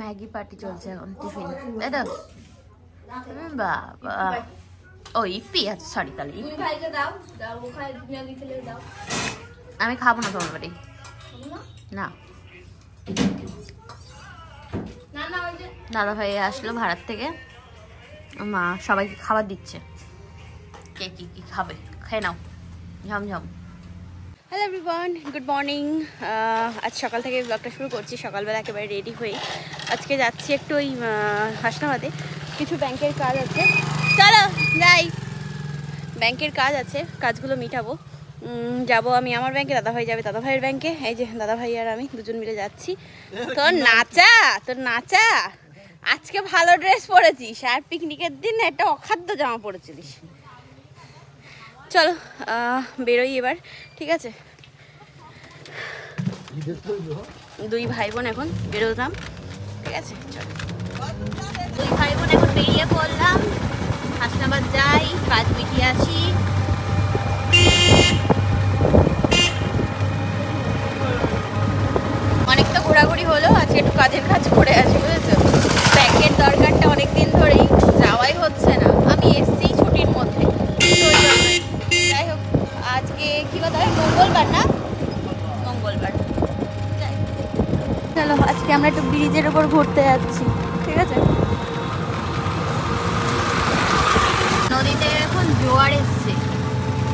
Maggi party চলছে এখন tiffin, তাই তো? বাবা ও ইপি আছে, সরি তাহলে আমি খাবো না তোমার বাড়ি, না। দাদা ভাই আসলো ভাড়ার থেকে, মা সবাইকে খাবার দিচ্ছে, কে কি কি খাবে খেয়ে নাও, ঝমঝম। Hello everyone, good morning. আজ সকাল থেকে ব্লগটা শুরু করছি, সকালবেলা একেবারে রেডি হয়ে। আজকে যাচ্ছি একটু ওই হাসনাবাদে, কিছু ব্যাংকের কাজ আছে, চলো যাই। ব্যাংকের কাজ আছে, কাজগুলো মিটাবো। যাবো আমি আমার ব্যাংকে, দাদাভাই যাবে দাদাভাইয়ের ব্যাংকে। এই যে দাদাভাই আর আমি দুজন মিলে যাচ্ছি। তোর নাচা আজকে ভালো ড্রেস পরেছিস, আর পিকনিকের দিন একটা অখাদ্য জামা পরেছিলিস। চলো বেরোই এবার, ঠিক আছে? দুই ভাই বোন এখন বেরোলাম, ঠিক আছে? চলো দুই ভাই বোন এখন বেরিয়ে পড়লাম, হাসনাবাদ যাই, কাজ মিটিয়ে আসি। অনেকটা ঘোরাঘুরি হলো, আজকে একটু কাজের কাজ করে আসি, বুঝেছো? ব্যাংকের দরকারটা অনেকদিন ধরেই, যাওয়াই হচ্ছে না। আমি এসছি ছুটির মধ্যে, যাই হোক আজকে কি কথা হয়, মঙ্গলবার না? মঙ্গলবার। চলো আজকে আমরা একটু ব্রিজের ওপর ঘুরতে যাচ্ছি, ঠিক আছে? নদীতে এখন জোয়ার এসছে,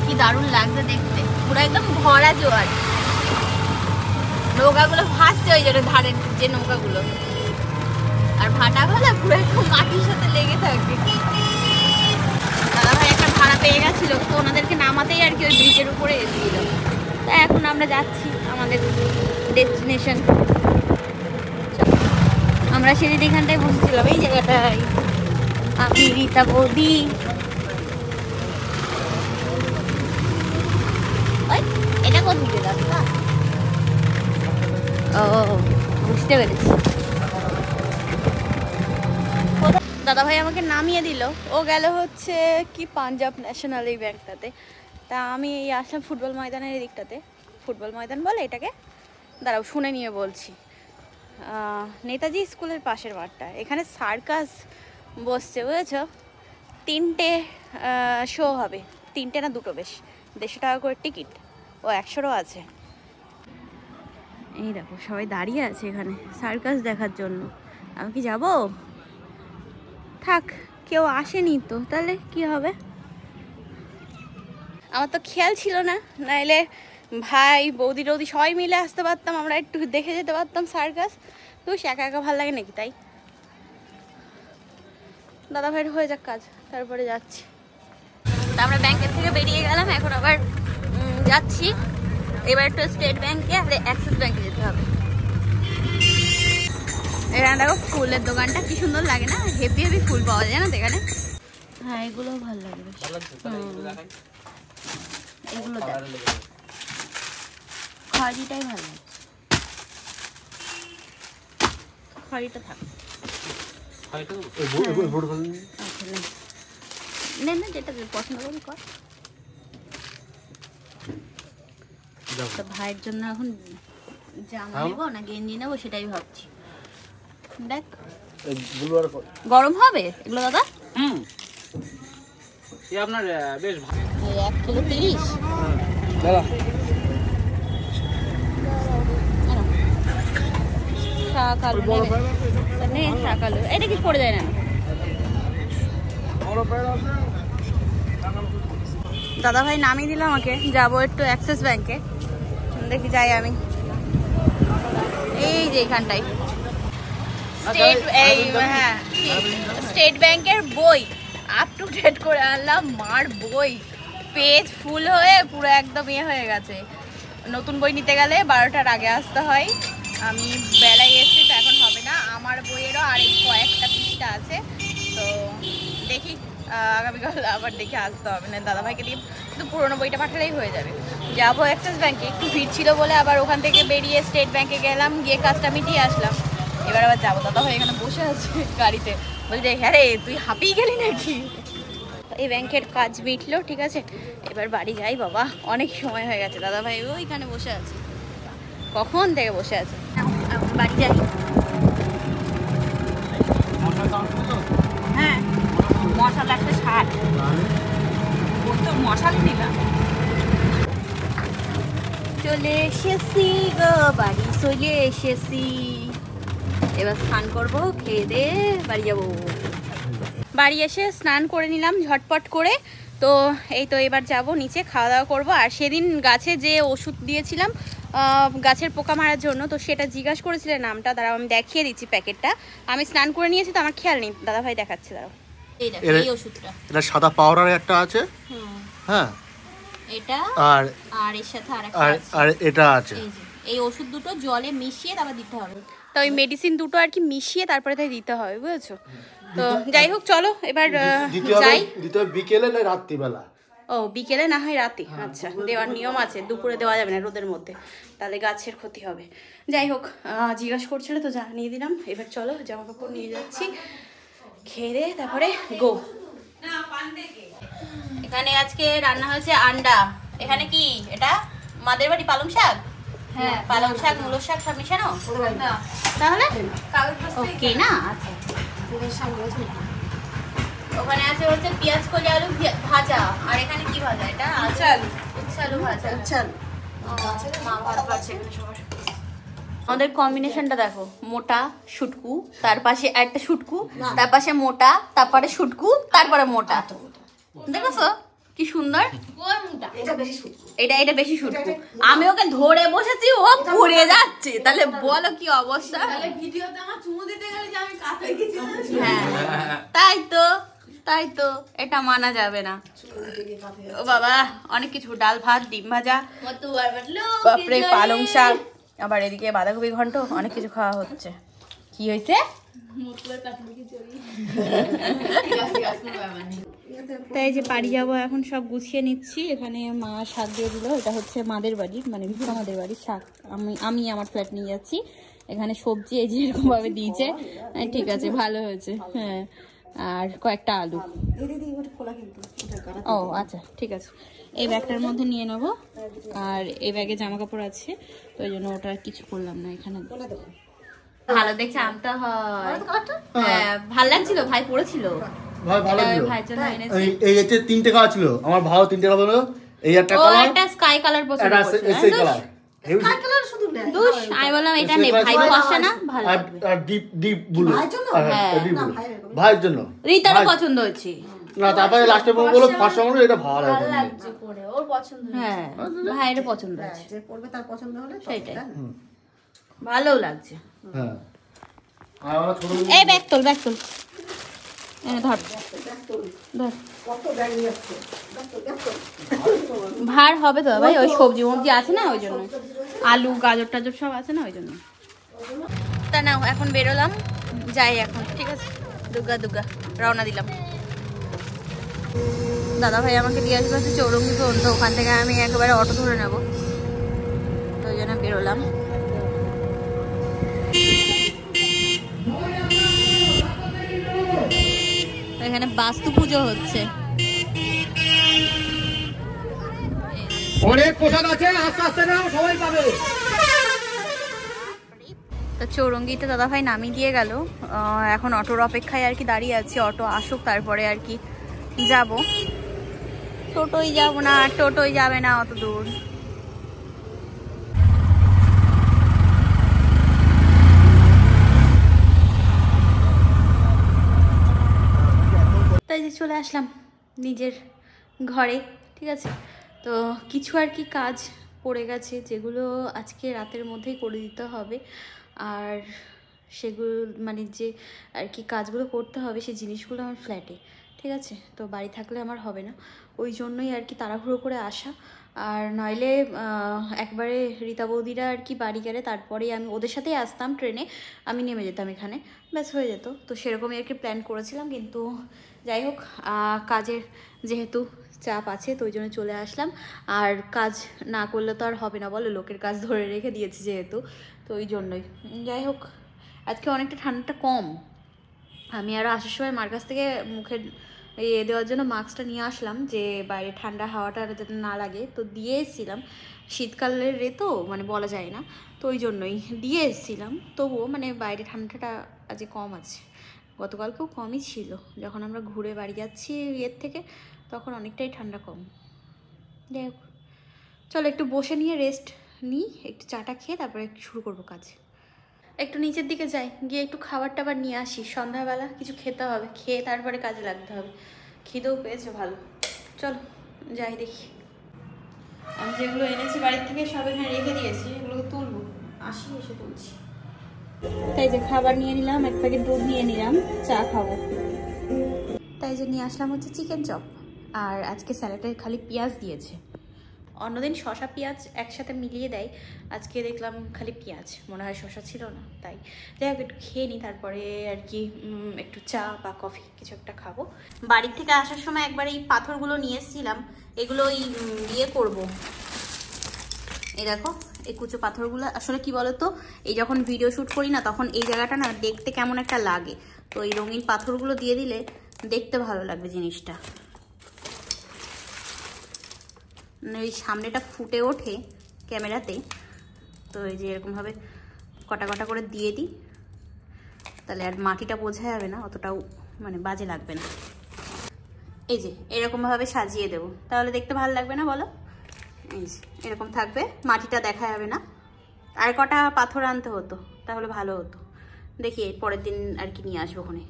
কি দারুণ লাগছে দেখতে, পুরো একদম ভরা জোয়ার। নৌকাগুলো ভাসছে ওই জন্য, ধারের যে নৌকাগুলো, আর ভাটা ভালা পুরো একদম মাটির সাথে লেগে থাকে। দাদাভাই একটা ভাড়া পেয়ে গেছিলো, তো ওনাদেরকে নামাতেই আর কি ওই ব্রিজের উপরে এসেছিল। তাই এখন আমরা যাচ্ছি আমাদের ডেস্টিনেশন। আমরা সেদিন এখানটায় বসেছিলাম, এই জায়গাটায়, আমি রীতা বৌদি। এটা কোন দিকে রাস্তা? ও বুঝতে পেরেছি। দাদাভাই আমাকে নামিয়ে দিল, ও গেল হচ্ছে কি পাঞ্জাব ন্যাশনাল এই ব্যাংকটাতে। তা আমি এই আসলাম ফুটবল ময়দানের দিকটাতে। ফুটবল ময়দান বলে এটাকে, দাঁড়াও শুনে নিয়ে বলছি। নেতাজি স্কুলের পাশের মাঠটা, এখানে সার্কাস বসছে, বুঝেছ? 3টে শো হবে, 3টে না 2টো, বেশ 150 টাকা করে টিকিট, ও 100রও আছে। এই দেখো সবাই দাঁড়িয়ে আছে এখানে সার্কাস দেখার জন্য। আমি কি যাব? থাক, কেউ আসেনি তো, তাহলে কি হবে? আমার তো খেয়াল ছিল না, নাইলে ভাই বৌদি টৌদি সবাই মিলে আসতে পারতাম, আমরা একটু দেখে যেতে পারতাম সার্কাস। তো একা একা ভালো লাগে নাকি? তাই দাদা ভাইয়ের হয়ে যাক কাজ, তারপরে যাচ্ছি। তা আমরা ব্যাংকের থেকে বেরিয়ে গেলাম, এখন আবার যাচ্ছি এবার একটু স্টেট ব্যাংকে আর অ্যাক্সিস ব্যাংকে যেতে হবে। এখানে দেখো ফুলের দোকানটা কি সুন্দর লাগে না, হেভি হেভি ফুল পাওয়া যায় না এখানে। হ্যাঁ এগুলোও ভালো লাগবে, এগুলো দেখ, খড়িটাই ভালো লাগে, খড়িটা থাক। না না, যেটা পছন্দ করবি কর। তো ভাইয়ের জন্য এখন জামা নেবো না গেঞ্জি নেবো সেটাই ভাবছি। দেখ গরম হবে এগুলো দাদা। আপনার বেশ 1 কিলো 30 দাদা। শাক আলু নেই, শাক আলু এটা কি পড়ে যায় না। দাদা ভাই নামিয়ে দিল আমাকে, যাবো একটু অ্যাক্সিস ব্যাংকে, দেখি যাই আমি। এই যে এখানটাই স্টেট ব্যাংকের বই আপ টু ডেট করে আনলাম, মার বই পেজ ফুল হয়ে পুরো একদম ইয়ে হয়ে গেছে। নতুন বই নিতে গেলে 12টার আগে আসতে হয়, আমি বেলায় এসেছি তো এখন হবে না। আমার বইয়েরও আর এই কয়েকটা পৃষ্ঠা আছে, তো দেখি আগামীকাল আবার দেখে আসতে হবে না। দাদাভাইকে দিয়ে শুধু পুরোনো বইটা পাঠালেই হয়ে যাবে। যাবো অ্যাক্সিস ব্যাংকে, একটু ভিড় ছিল বলে আবার ওখান থেকে বেরিয়ে স্টেট ব্যাংকে গেলাম, গিয়ে কাজটা মিটিয়ে আসলাম। এবার আবার যাবো, দাদাভাই এখানে বসে আছে গাড়িতে, বলছে হ্যাঁ রে তুই হাঁপিয়ে গেলি নাকি। এই ব্যাংকের কাজ মিটলো, ঠিক আছে এবার বাড়ি যাই। বাবা অনেক সময় হয়ে গেছে, দাদাভাই ওইখানে বসে আছে, কখন থেকে বসে আছে। বাড়ি যাই। হ্যাঁ মশলা 160 ওই তো মশলা নিলাম। চলে এসেছি গো বাড়ি চলে এসেছি, এবার স্নান করবো, খেয়ে দিয়ে বাড়ি যাবো। বাড়ি এসে স্নান করে নিলাম ঝটপট করে। তো এই তো এবার যাব নিচে, খাওয়া দাওয়া করবো। আর সেদিন গাছে যে ওষুধ দিয়েছিলাম গাছের পোকা মারার জন্য, তো সেটা জিজ্ঞাসা করেছিলেন নামটা, দাঁড়াও আমি দেখিয়ে দিচ্ছি প্যাকেটটা। আমি স্নান করে নিয়েছি তো আমার খেয়াল নেই, দাদাভাই দেখাচ্ছে, দাঁড়াও। এই ওষুধটা, এটা সাদা পাউডার একটা আছে, হ্যাঁ এটা আর আর এর সাথে আর এটা আছে। এই ওষুধ দুটো জলে মিশিয়ে তারপর দিতে হবে। তো ওই মেডিসিন দুটো আর কি মিশিয়ে তারপরে তাই দিতে হবে, বুঝেছো? তো যাই হোক চলো এবার যাই। দিতে হবে বিকেলে না রাত্রিবেলা? ও বিকেলে না হয় রাতে, আচ্ছা দেওয়ার নিয়ম আছে, দুপুরে দেওয়া যাবে না রোদের মধ্যে, তাহলে গাছের ক্ষতি হবে। যাই হোক জিজ্ঞাসা করছিল তো জানিয়ে দিলাম। এবার চলো জামা কাপড় নিয়ে যাচ্ছি, খেয়ে তারপরে গো। এখানে আজকে রান্না হয়েছে আন্ডা। এখানে কি এটা মাদের বাড়ি পালং শাক? হ্যাঁ পালং শাক মূলো শাক সব মিশানো, তাহলে ওকে না। আচ্ছা ওখানে আছে হচ্ছে পেঁয়াজ কলি আলু ভাজা, আর এখানে কি ভাজা? এটা উচ্ছে আলু ভাজা। মা ভাত পাচ্ছে এখানে সবার। আমাদের কম্বিনেশনটা দেখো, মোটা শুটকু, তার পাশে একটা শুটকু, তার পাশে মোটা, তারপরে শুটকু, তারপরে মোটা। দেখছো কি সুন্দর? এটা বেশি শুটকু। আমি ওকে ধরে বসেছি, ও পুড়ে যাচ্ছে, তাহলে বলো কি অবস্থা। হ্যাঁ তাই তো এটা মানা যাবে না। ও বাবা অনেক কিছু, ডাল ভাত ডিম ভাজা, বাপরে পালং শাক, আবার এদিকে বাঁধাকপি ঘন্ট, অনেক কিছু খাওয়া হচ্ছে। কি হয়েছে? তাই যে বাড়ি যাবো এখন, সব গুছিয়ে নিচ্ছি। এখানে মা শাক দিয়ে দিল, এটা হচ্ছে মাদের বাড়ি, মানে আমাদের বাড়ির শাক। আমি আমার ফ্ল্যাট নিয়ে যাচ্ছি। এখানে সবজি এই যে এরকম ভাবে দিয়েছে, ঠিক আছে ভালো হয়েছে। হ্যাঁ আর কয়েকটা আলু। ও আচ্ছা ঠিক আছে, এই ব্যাগটার মধ্যে নিয়ে নেবো। আর এই ব্যাগে জামা কাপড় আছে, তো ওই জন্য ওটা কিছু করলাম না। এখানে ভালো দেখছে আনতে হয়। হ্যাঁ ভালো লাগছিল, ভাই পড়েছিল, ভাইয়ের জন্য এনেছি। এই হচ্ছে 3 টাকা ছিল, আমার ভাও 3 টাকা বলো। এই একটা কালার, একটা স্কাই কালার পছন্দ করছে, এসে কালার, স্কাই কালার শুধু নেই। দুশ আমি বললাম এটা নেই, ভাই পছন্দ না, ভালো লাগবে। আর ডিপ ব্লু, ভাইয়ের জন্য, হ্যাঁ ভাইয়ের জন্য। রিতার পছন্দ হচ্ছে না, তারপরে লাস্টে বলো ফার্স্ট হলো এটা ভালো লাগছে পরে, ওর পছন্দ। হ্যাঁ ভাইয়ের পছন্দ আছে, যে পড়বে তার পছন্দ হলে সেটাই ভালোও লাগছে। হ্যাঁ আর আমরা ছোট এই ব্যাগ তোল ধর কত ব্যাগ নিয়ে আসছে, ভার হবে তো ভাই, ওই সবজি মবজি আছে না ওই জন্য, আলু গাজর টাজর সব আছে না ওই জন্য। তা নাও এখন বেরোলাম, যাই এখন, ঠিক আছে? দুর্গা রওনা দিলাম। দাদা ভাই আমাকে দিয়ে আসবে হচ্ছে চৌরঙ্গি পর্যন্ত, ওখান থেকে আমি একেবারে অটো ধরে নেবো, তো ওই জন্য বেরোলাম। এখানে বাস্তু পুজো হচ্ছে, অনেক প্রসাদ আছে, আস্তে আস্তে নাও, সবাই পাবে। তো চৌরঙ্গিতে দাদা ভাই নামিয়ে দিয়ে গেল, এখন অটোর অপেক্ষায় আর কি দাঁড়িয়ে আছি, অটো আসুক তারপরে আর কি যাব। টোটোই যাব না, টোটোই যাবে না অত দূর। তাই যে চলে আসলাম নিজের ঘরে, ঠিক আছে? তো কিছু আর কি কাজ পড়ে গেছে, যেগুলো আজকে রাতের মধ্যেই করে দিতে হবে। আর সেগুলো মানে যে আর কি কাজগুলো করতে হবে, সেই জিনিসগুলো আমার ফ্ল্যাটে, ঠিক আছে? তো বাড়ি থাকলে আমার হবে না, ওই জন্যই আর কি তাড়াহুড়ো করে আসা। আর নইলে একবারে রীতা বৌদিরা আর কি বাড়ি গেলে তারপরেই আমি ওদের সাথেই আসতাম, ট্রেনে আমি নেমে যেতাম এখানে, ব্যাস হয়ে যেত। তো সেরকমই আর কি প্ল্যান করেছিলাম, কিন্তু যাই হোক কাজের যেহেতু চাপ আছে তো ওই জন্য চলে আসলাম। আর কাজ না করলে তো আর হবে না বলো, লোকের কাজ ধরে রেখে দিয়েছি যেহেতু, তো ওই জন্যই। যাই হোক আজকে অনেকটা ঠান্ডাটা কম। আমি আরও আসার সময় মার কাছ থেকে মুখে দেওয়ার জন্য মাস্কটা নিয়ে আসলাম, যে বাইরে ঠান্ডা হাওয়াটা যাতে না লাগে, তো দিয়ে এসেছিলাম। শীতকালের রে তো মানে বলা যায় না, তো ওই জন্যই দিয়ে এসেছিলাম। তবুও মানে বাইরে ঠান্ডাটা আজ কম আছে, গতকালকেও কমই ছিল, যখন আমরা ঘুরে বাড়ি যাচ্ছি ইয়ের থেকে তখন অনেকটাই ঠান্ডা কম। যাই হোক, চলো একটু বসে নিয়ে রেস্ট নিই, একটু চাটা খেয়ে তারপরে শুরু করবো কাজ। একটু নিচের দিকে যাই, গিয়ে একটু খাবার টাবার নিয়ে আসি, সন্ধ্যাবেলা কিছু খেতে হবে, খেয়ে তারপরে কাজে লাগতে হবে। খিদেও পেয়েছে ভালো। চলো যাই দেখি। আমি যেগুলো এনেছি বাড়ির থেকে সব এখানে রেখে দিয়েছি, এগুলোকে তুলবো, আসি এসে তুলছি। তাই যে খাবার নিয়ে নিলাম, এক প্যাকেট দুধ নিয়ে নিলাম, চা খাবো। তাই যে নিয়ে আসলাম হচ্ছে চিকেন চপ, আর আজকে স্যালাডে খালি পেঁয়াজ দিয়েছে। অন্যদিন শসা পেঁয়াজ একসাথে মিলিয়ে দেয়, আজকে দেখলাম খালি পেঁয়াজ, মনে হয় শসা ছিল না। তাই যাই হোক একটু খেয়ে নিই, তারপরে আর কি একটু চা বা কফি কিছু একটা খাবো। বাড়ির থেকে আসার সময় একবার এই পাথরগুলো নিয়ে এসেছিলাম, এগুলো ইয়ে করবো। এই দেখো এই কুচো পাথরগুলো, আসলে কি বলতো, এই যখন ভিডিও শ্যুট করি না তখন এই জায়গাটা না দেখতে কেমন একটা লাগে, তো এই রঙিন পাথরগুলো দিয়ে দিলে দেখতে ভালো লাগবে জিনিসটা, ওই সামনেটা ফুটে ওঠে ক্যামেরাতে। তো এই যে এরকমভাবে কটা কটা করে দিয়ে দিই, তাহলে আর মাটিটা বোঝা যাবে না, অতটাও মানে বাজে লাগবে না। এই যে এরকমভাবে সাজিয়ে দেবো, তাহলে দেখতে ভালো লাগবে না বলো? এই যে এরকম থাকবে, মাটিটা দেখা যাবে না। আর কটা পাথর আনতে হতো তাহলে ভালো হতো, দেখি পরের দিন আর কি নিয়ে আসবো ওখানে।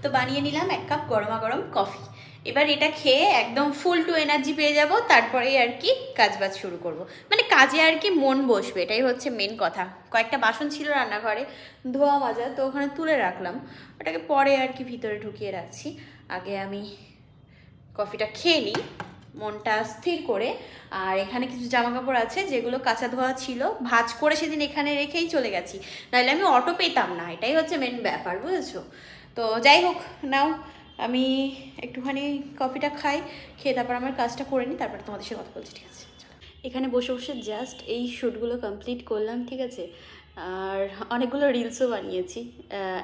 তো বানিয়ে নিলাম 1 কাপ গরমা গরম কফি। এবার এটা খেয়ে একদম ফুল টু এনার্জি পেয়ে যাব, তারপরে আর কি কাজবাজ শুরু করব, মানে কাজে আর কি মন বসবে, এটাই হচ্ছে মেন কথা। কয়েকটা বাসন ছিল রান্নাঘরে ধোয়া মাজা, তো ওখানে তুলে রাখলাম, ওটাকে পরে আর কি ভিতরে ঢুকিয়ে রাখছি। আগে আমি কফিটা খেয়ে নিই মনটা স্থির করে। আর এখানে কিছু জামা কাপড় আছে যেগুলো কাঁচা ধোয়া ছিল, ভাঁজ করে সেদিন এখানে রেখেই চলে গেছি, নাহলে আমি অটো পেতাম না, এটাই হচ্ছে মেন ব্যাপার, বুঝেছো? তো যাই হোক, নাও আমি একটুখানি কফিটা খাই, খেয়ে তারপর আমার কাজটা করে নিই, তারপর তোমাদের সাথে কথা বলছি, ঠিক আছে? এখানে বসে বসে জাস্ট এই শ্যুটগুলো কমপ্লিট করলাম, ঠিক আছে? আর অনেকগুলো রিলসও বানিয়েছি,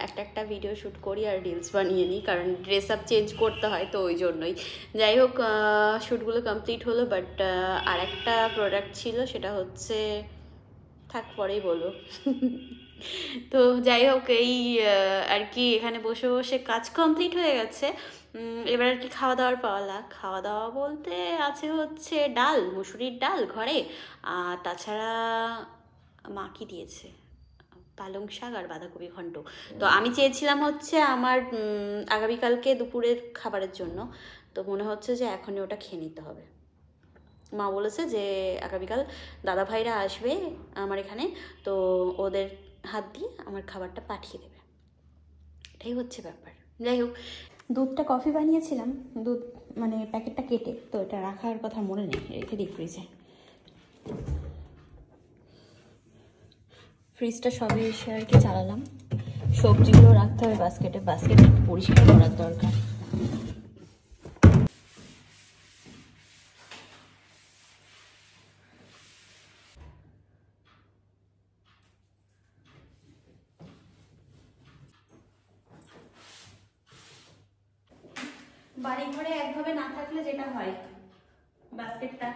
একটা ভিডিও শ্যুট করি আর রিলস বানিয়ে নিই, কারণ ড্রেস আপ চেঞ্জ করতে হয়, তো ওই জন্যই। যাই হোক, শ্যুটগুলো কমপ্লিট হলো, বাট আর একটা প্রোডাক্ট ছিল, সেটা হচ্ছে থাক পরেই বলবো। তো যাই হোক, এই আর কি এখানে বসে বসে কাজ কমপ্লিট হয়ে গেছে। এবার আর কি খাওয়া দাওয়ার পাওয়া। খাওয়া দাওয়া বলতে আছে হচ্ছে ডাল, মুসুরির ডাল ঘরে, আর তাছাড়া মা কি দিয়েছে, পালং শাক আর বাঁধাকপি ঘন্ট। তো আমি চেয়েছিলাম হচ্ছে আমার আগামীকালকে দুপুরের খাবারের জন্য, তো মনে হচ্ছে যে এখনই ওটা খেয়ে নিতে হবে। মা বলেছে যে আগামীকাল দাদা ভাইরা আসবে আমার এখানে, তো ওদের হাত দিয়ে আমার খাবারটা পাঠিয়ে দেবে, এটাই হচ্ছে ব্যাপার। যাই হোক, দুধটা কফি বানিয়েছিলাম, দুধ মানে প্যাকেটটা কেটে, তো এটা রাখার কথা মনে নেই, রেখে দিই ফ্রিজে। ফ্রিজটা সবে এসে আর কি চালালাম। সবজিগুলো রাখতে হবে বাস্কেটে, বাস্কেট পরিষ্কার করার দরকার। বাড়ি ঘরে একভাবে না থাকলে যেটা হয়, বাস্কেটটা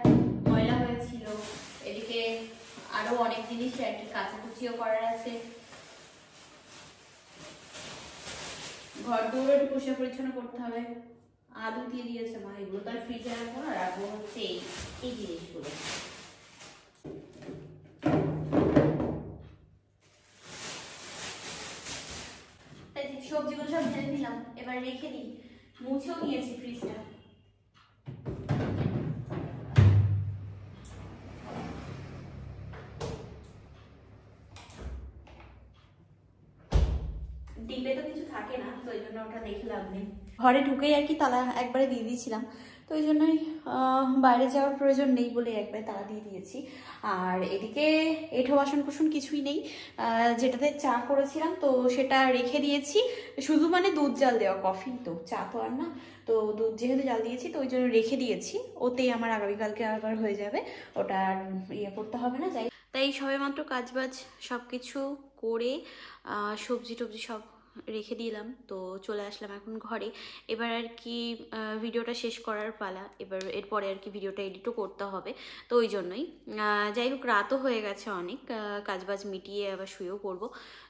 ময়লা হয়েছিল, এদিকে আরো অনেক জিনিস আর কি কাচাকুচিও করার আছে, ঘর দৌড়ে একটু পরিষ্কার পরিচ্ছন্ন করতে হবে। আলু দিয়ে দিয়েছে মা, এগুলো তার ফ্রিজে রাখবো না, রাখবো হচ্ছে এই জিনিসগুলো। তাই সবজিগুলো সব ঢেলে দিলাম, এবার রেখে দিই, মুছেও নিয়েছি ফ্রিজটা। ডিপে তো কিছু থাকে না, তো ওই জন্য ওটা দেখে লাভ নেই। ঘরে ঢুকেই আর কি তালা একবারে দিয়ে দিয়েছিলাম, তো ওই জন্যই বাইরে যাওয়ার প্রয়োজন নেই বলে একবারে তালা দিয়ে দিয়েছি। আর এদিকে এঁঠো বাসন কুসন কিছুই নেই, যেটাতে চা করেছিলাম তো সেটা রেখে দিয়েছি, শুধু মানে দুধ জাল দেওয়া, কফি তো, চা তো আর না, তো দুধ যেহেতু জাল দিয়েছি তো ওই জন্য রেখে দিয়েছি, ওতেই আমার আগামীকালকে আবার হয়ে যাবে, ওটা আর ইয়ে করতে হবে না। যাই তাই সবে মাত্র কাজবাজ সব কিছু করে সবজি টবজি সব রেখে দিলাম, তো চলে আসলাম এখন ঘরে। এবার আর কি ভিডিওটা শেষ করার পালা, এবার এরপরে আর কি ভিডিওটা এডিটও করতে হবে, তো ওই জন্যই। যাই হোক, রাতও হয়ে গেছে অনেক, কাজবাজ মিটিয়ে আবার শুয়েও পড়বো।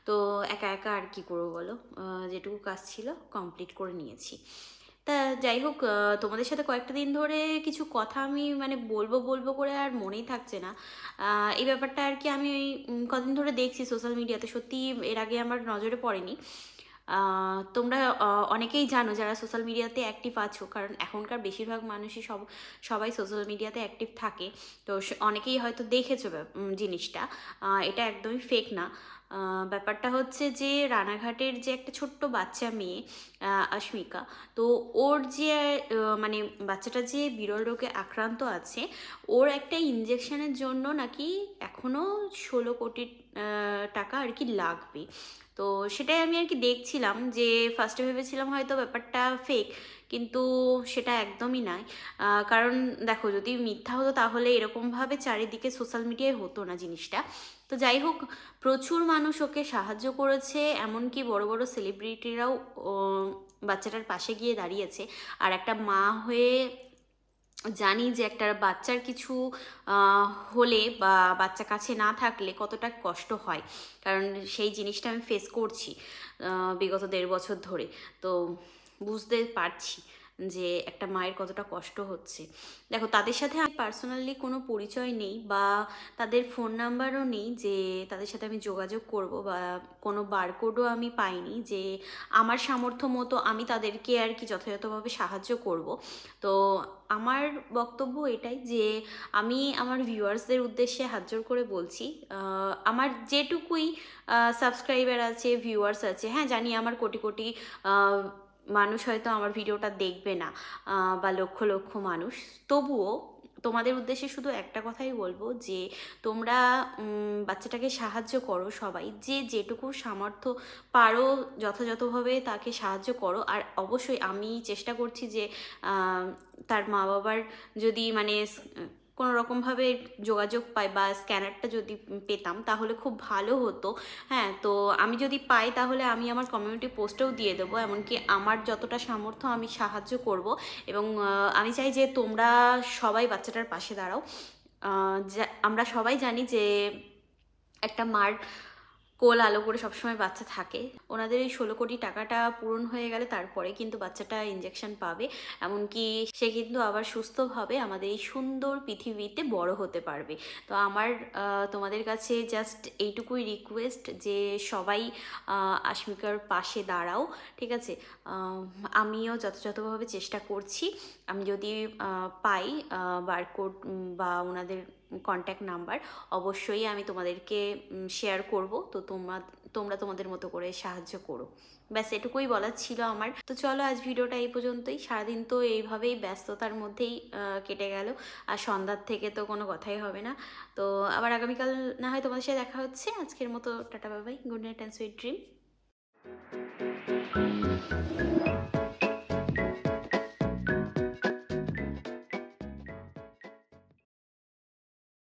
তো একা একা আর কি করবো বলো, যেটুকু কাজ ছিল কমপ্লিট করে নিয়েছি। তা যাই হোক, তোমাদের সাথে কয়েকটা দিন ধরে কিছু কথা আমি মানে বলবো বলবো করে আর মনেই থাকছে না। এই ব্যাপারটা আর কি আমি ওই কদিন ধরে দেখছি সোশ্যাল মিডিয়াতে, সত্যি এর আগে আমার নজরে পড়েনি। তোমরা অনেকেই জানো যারা সোশ্যাল মিডিয়াতে অ্যাক্টিভ আছো, কারণ এখনকার বেশিরভাগ মানুষই সবাই সোশ্যাল মিডিয়াতে অ্যাক্টিভ থাকে, তো অনেকেই হয়তো দেখেছো জিনিসটা। এটা একদমই ফেক না। ব্যাপারটা হচ্ছে যে রানাঘাটের যে একটা ছোট্ট বাচ্চা মেয়ে আস্মিকা, তো ওর যে মানে বাচ্চাটা যে বিরল রোগে আক্রান্ত আছে, ওর একটা ইনজেকশনের জন্য নাকি এখনও 16 কোটি টাকা আর কি লাগবে। তো সেটাই আমি আর কি দেখছিলাম, যে ফার্স্টে ভেবেছিলাম হয়তো ব্যাপারটা ফেক, কিন্তু সেটা একদমই নয়। কারণ দেখো, যদি মিথ্যা হতো তাহলে এরকমভাবে চারিদিকে সোশ্যাল মিডিয়ায় হতো না জিনিসটা। তো যাই হোক, প্রচুর মানুষ ওকে সাহায্য করেছে, এমনকি বড় বড় সেলিব্রিটিরাও বাচ্চাটার পাশে গিয়ে দাঁড়িয়েছে। আর একটা মা হয়ে জানি যে একটা বাচ্চার কিছু হলে বা বাচ্চা কাছে না থাকলে কতটা কষ্ট হয়, কারণ সেই জিনিসটা আমি ফেস করছি বিগত 1.5 বছর ধরে। তো বুঝতে পারছি যে একটা মায়ের কতটা কষ্ট হচ্ছে। দেখো, তাদের সাথে আমার পার্সোনালি কোনো পরিচয় নেই বা তাদের ফোন নাম্বারও নেই যে তাদের সাথে আমি যোগাযোগ করব, বা কোনো বারকোডও আমি পাইনি যে আমার সামর্থ্য মতো আমি তাদেরকে আর কি যথাযথভাবে সাহায্য করব। তো আমার বক্তব্য এটাই যে আমি আমার ভিউয়ার্সদের উদ্দেশ্যে হাত জোর করে বলছি, আমার যেটুকুই সাবস্ক্রাইবার আছে, ভিউয়ার্স আছে, হ্যাঁ জানি আমার কোটি কোটি মানুষ হয়তো আমার ভিডিওটা দেখবে না, বা লক্ষ লক্ষ মানুষ, তবুও তোমাদের উদ্দেশ্যে শুধু একটা কথাই বলবো যে তোমরা বাচ্চাটাকে সাহায্য করো, সবাই যে যেটুকু সামর্থ্য পারো যথাযথভাবে তাকে সাহায্য করো। আর অবশ্যই আমি চেষ্টা করছি যে তার মা বাবার যদি মানে কোনো রকমভাবে যোগাযোগ পাই বা স্ক্যানারটা যদি পেতাম তাহলে খুব ভালো হতো। হ্যাঁ, তো আমি যদি পাই তাহলে আমি আমার কমিউনিটি পোস্টেও দিয়ে দেবো, এমনকি আমার যতটা সামর্থ্য আমি সাহায্য করব। এবং আমি চাই যে তোমরা সবাই বাচ্চাটার পাশে দাঁড়াও। আমরা সবাই জানি যে একটা মার কোল আলো করে সবসময় বাচ্চা থাকে। ওনাদের এই 16 কোটি টাকাটা পূরণ হয়ে গেলে তারপরে কিন্তু বাচ্চাটা ইনজেকশন পাবে, এমনকি সে কিন্তু আবার সুস্থভাবে আমাদের এই সুন্দর পৃথিবীতে বড় হতে পারবে। তো আমার তোমাদের কাছে জাস্ট এইটুকুই রিকোয়েস্ট যে সবাই আস্মিকার পাশে দাঁড়াও, ঠিক আছে? আমিও যথাযথভাবে চেষ্টা করছি। আমি যদি পাই বারকোড বা ওনাদের কন্ট্যাক্ট নাম্বার, অবশ্যই আমি তোমাদেরকে শেয়ার করব। তো তোমরা তোমাদের মতো করে সাহায্য করো। ব্যাস এটুকুই বলার ছিল আমার। তো চলো, আজ ভিডিওটা এই পর্যন্তই। সারাদিন তো এইভাবেই ব্যস্ততার মধ্যেই কেটে গেল, আর সন্ধ্যার থেকে তো কোনো কথাই হবে না। তো আবার আগামীকাল না হয় তোমাদের সাথে দেখা হচ্ছে। আজকের মতো tata, bye bye, good night and sweet dream.